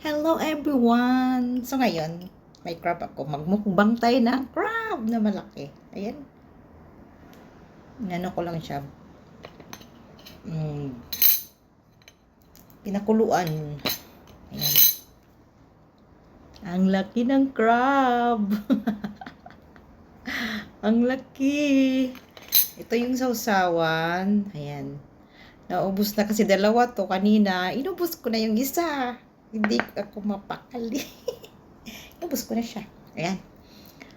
Hello everyone! So ngayon, may crab ako. Magmukbang tayo ng crab na malaki. Ayan. Inano ko lang siya. Pinakuluan. Ayan. Ang laki ng crab! Ang laki! Ito yung sausawan. Ayan. Naubos na kasi dalawa to kanina. Inubos ko na yung isa. Hindi ako mapakali. Inubos ko na siya. Ayan.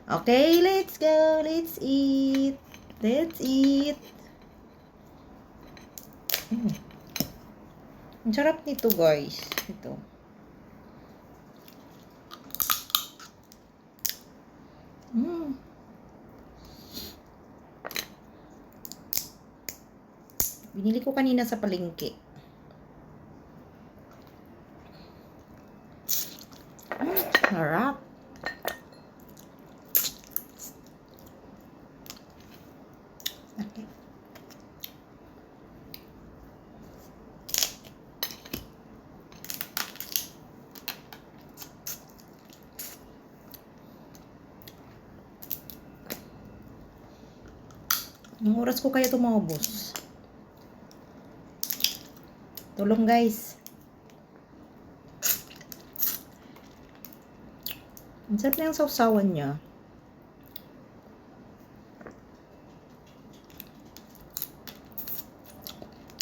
Okay, let's go. Let's eat. Let's eat. Ang sarap nito, guys. Ito. Binili ko kanina sa palengke. Sarap. Okay. Ang oras ko kaya tumawabos. Tulong, guys. Ang sarap na yung sausawan niya.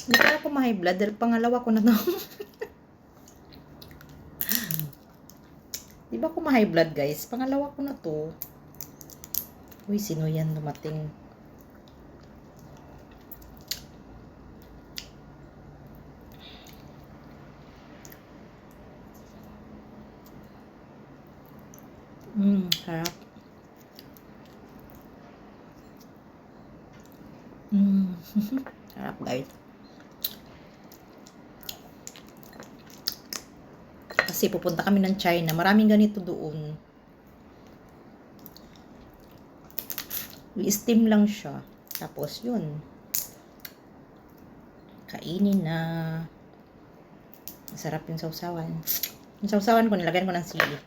Hindi kaya ako ma-high blood dahil pangalawa ko na to. Di ba ako ma-high blood, guys? Pangalawa ko na to. Uy, sino yan dumating? Harap. Harap, guys. Kasi pupunta kami ng China. Maraming ganito doon. I-steam lang siya. Tapos yun. Kainin na. Masarap yung sausawan. Yung sausawan ko, nilagyan ko ng sili.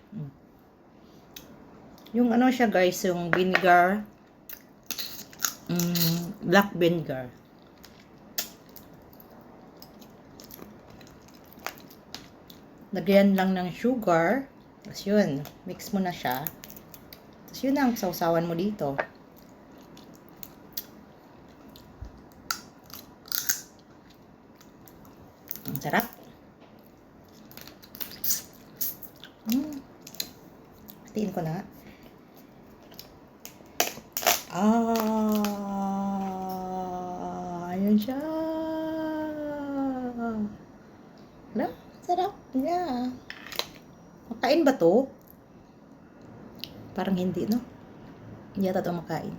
Yung ano siya, guys, yung vinegar. Black vinegar. Lagyan lang ng sugar. Tapos yun, mix mo na siya. Tapos yun ang sausawan mo dito. Ang sarap. Hatiin ko na. Ayan siya. Hala, sarap niya. Makain ba to? Parang hindi, no? Hindi yata ito makain.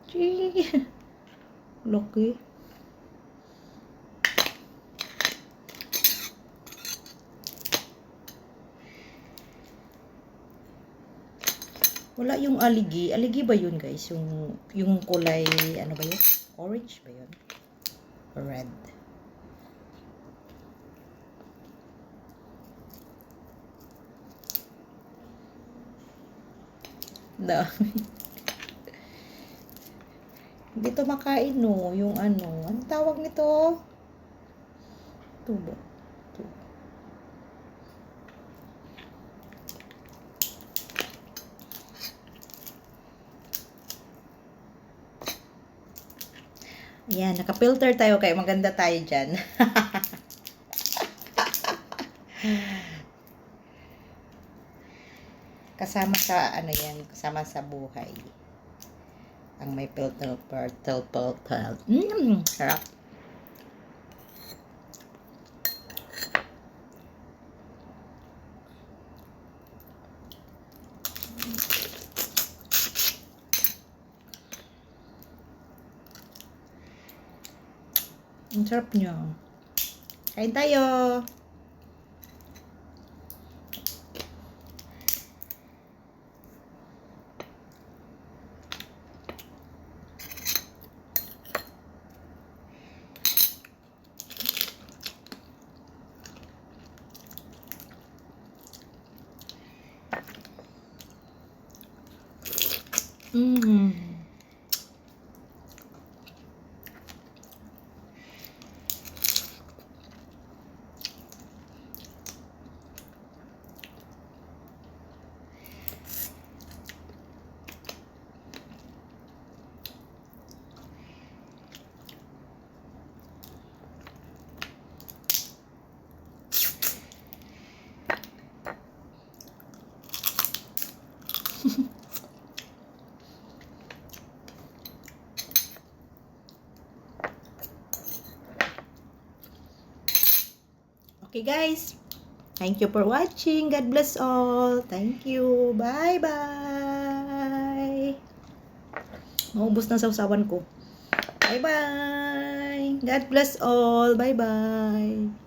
Gee. Laki. Wala yung aligi. Aligi ba yun, guys? Yung kulay, ano ba yun? Orange ba yun? Or red? No. Hindi to makain, no? Yung ano. Anong tawag nito? Ito ba? Ito. Ayan, naka-filter tayo kaya maganda tayo dyan. Kasama sa, ano yan, kasama sa buhay. Ang may filter. Sarap. Ang sarap niya. Kain tayo. Mm. Okay guys, thank you for watching. God bless all. Thank you. Bye-bye. Maubos na sausawan ko. Bye-bye. God bless all. Bye-bye.